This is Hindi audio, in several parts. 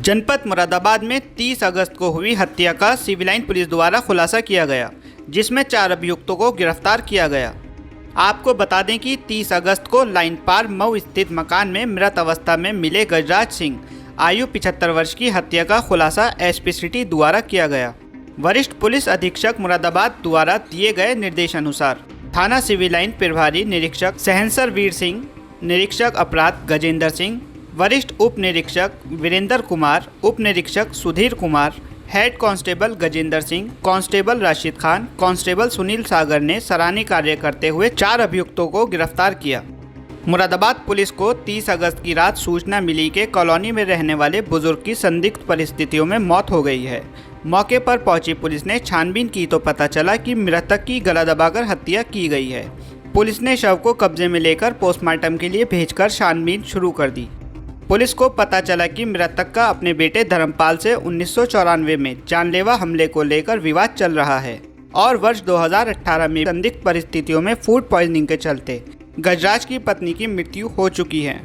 जनपद मुरादाबाद में 30 अगस्त को हुई हत्या का सिविल लाइन पुलिस द्वारा खुलासा किया गया, जिसमें 4 अभियुक्तों को गिरफ्तार किया गया। आपको बता दें कि 30 अगस्त को लाइन पार मऊ स्थित मकान में मृत अवस्था में मिले गजराज सिंह आयु 75 वर्ष की हत्या का खुलासा एसपी सिटी द्वारा किया गया। वरिष्ठ पुलिस अधीक्षक मुरादाबाद द्वारा दिए गए निर्देशानुसार थाना सिविल लाइन प्रभारी निरीक्षक सहनसर वीर सिंह, निरीक्षक अपराध गजेंद्र सिंह, वरिष्ठ उप निरीक्षक वीरेंद्र कुमार, उप निरीक्षक Sudhir Kumar, head constable Gajendra Singh, constable Rashid Khan, constable Sunil Sagar ने सराहनीय कार्य करते हुए 4 अभियुक्तों को गिरफ्तार किया। मुरादाबाद पुलिस को 30 अगस्त की रात सूचना मिली कि कॉलोनी में रहने वाले बुजुर्ग की संदिग्ध परिस्थितियों में मौत हो गई है। मौके पर पहुंची पुलिस ने छानबीन की तो पता चला कि मृतक की गला दबाकर हत्या की गई है। पुलिस ने शव को कब्जे में लेकर पोस्टमार्टम के लिए भेजकर छानबीन शुरू कर दी। पुलिस को पता चला कि मृतक का अपने बेटे धर्मपाल से 1994 में जानलेवा हमले को लेकर विवाद चल रहा है और वर्ष 2018 में संदिग्ध परिस्थितियों में फूड पॉइजनिंग के चलते गजराज की पत्नी की मृत्यु हो चुकी है।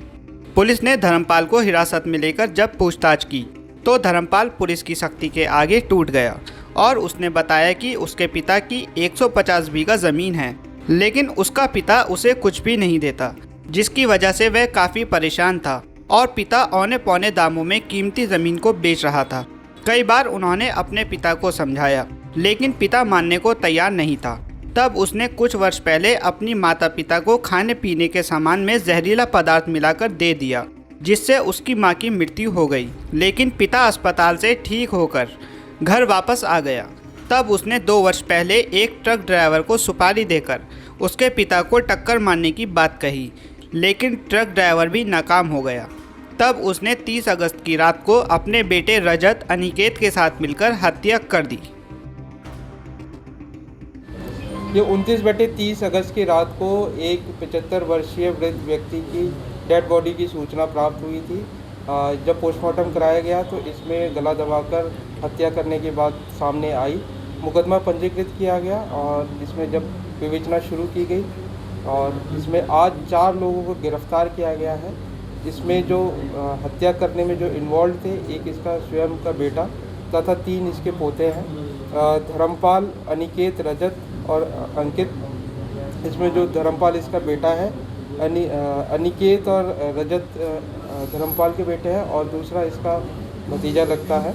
पुलिस ने धर्मपाल को हिरासत में लेकर जब पूछताछ की तो धर्मपाल पुलिस की सख्ती के आगे टूट गया और उसने बताया कि उसके पिता की 150 बीघा ज़मीन है, लेकिन उसका पिता उसे कुछ भी नहीं देता, जिसकी वजह से वह काफ़ी परेशान था और पिता औने पौने दामों में कीमती ज़मीन को बेच रहा था। कई बार उन्होंने अपने पिता को समझाया, लेकिन पिता मानने को तैयार नहीं था। तब उसने कुछ वर्ष पहले अपनी माता पिता को खाने पीने के सामान में जहरीला पदार्थ मिलाकर दे दिया, जिससे उसकी मां की मृत्यु हो गई। लेकिन पिता अस्पताल से ठीक होकर घर वापस आ गया। तब उसने 2 वर्ष पहले एक ट्रक ड्राइवर को सुपारी देकर उसके पिता को टक्कर मारने की बात कही, लेकिन ट्रक ड्राइवर भी नाकाम हो गया। तब उसने 30 अगस्त की रात को अपने बेटे रजत अनिकेत के साथ मिलकर हत्या कर दी। ये 29/30 अगस्त की रात को एक 75 वर्षीय वृद्ध व्यक्ति की डेड बॉडी की सूचना प्राप्त हुई थी। जब पोस्टमार्टम कराया गया तो इसमें गला दबाकर हत्या करने की बात सामने आई। मुकदमा पंजीकृत किया गया और इसमें जब विवेचना शुरू की गई और इसमें आज 4 लोगों को गिरफ्तार किया गया है। इसमें जो हत्या करने में जो इन्वॉल्व थे, एक इसका स्वयं का बेटा तथा 3 इसके पोते हैं, धर्मपाल, अनिकेत, रजत और अंकित। इसमें जो धर्मपाल इसका बेटा है, अनिकेत और रजत धर्मपाल के बेटे हैं और दूसरा इसका भतीजा लगता है।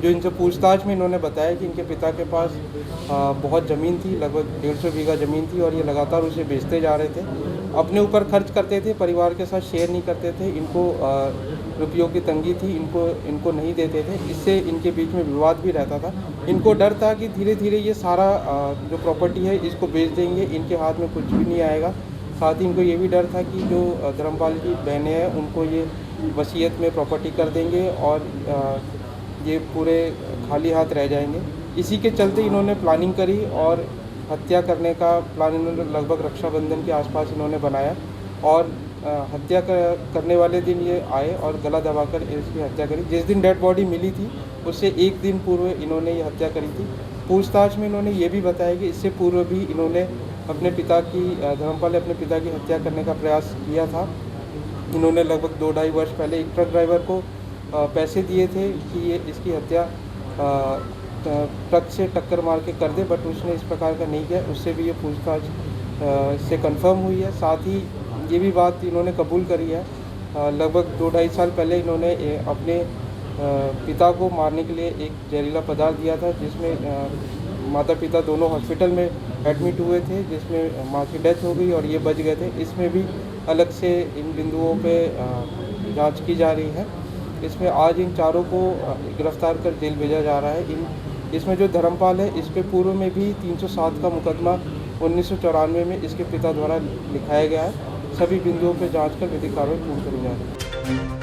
जो इनसे पूछताछ में इन्होंने बताया कि इनके पिता के पास बहुत ज़मीन थी, लगभग 150 बीघा ज़मीन थी और ये लगातार उसे बेचते जा रहे थे। अपने ऊपर खर्च करते थे, परिवार के साथ शेयर नहीं करते थे। इनको रुपयों की तंगी थी, इनको नहीं देते थे। इससे इनके बीच में विवाद भी रहता था। इनको डर था कि धीरे धीरे ये सारा जो प्रॉपर्टी है इसको बेच देंगे, इनके हाथ में कुछ भी नहीं आएगा। साथ ही इनको ये भी डर था कि जो धर्मपाल की बहनें हैं उनको ये वसीयत में प्रॉपर्टी कर देंगे और ये पूरे खाली हाथ रह जाएंगे। इसी के चलते इन्होंने प्लानिंग करी और हत्या करने का प्लान इन्होंने लगभग रक्षाबंधन के आसपास इन्होंने बनाया और हत्या करने वाले दिन ये आए और गला दबाकर इसकी हत्या करी। जिस दिन डेड बॉडी मिली थी उससे 1 दिन पूर्व इन्होंने ये हत्या करी थी। पूछताछ में इन्होंने ये भी बताया कि इससे पूर्व भी इन्होंने अपने पिता की धर्मपाल ने अपने पिता की हत्या करने का प्रयास किया था। इन्होंने लगभग 2-2.5 वर्ष पहले एक ट्रक ड्राइवर को पैसे दिए थे कि ये इसकी हत्या ट्रक से टक्कर मार के कर दे, बट उसने इस प्रकार का नहीं किया। उससे भी ये पूछताछ से कंफर्म हुई है। साथ ही ये भी बात इन्होंने कबूल करी है। लगभग 2-2.5 साल पहले इन्होंने अपने पिता को मारने के लिए एक जहरीला पदार्थ दिया था, जिसमें माता पिता दोनों हॉस्पिटल में एडमिट हुए थे, जिसमें माँ की डेथ हो गई और ये बच गए थे। इसमें भी अलग से इन बिंदुओं पे जांच की जा रही है। इसमें आज इन 4 को गिरफ्तार कर जेल भेजा जा रहा है। इसमें जो धर्मपाल है इस पे पूर्व में भी 307 का मुकदमा 1994 में इसके पिता द्वारा लिखाया गया है। सभी बिंदुओं पर जांच कर विधिक कार्रवाई पूर्ण करी जा रही है।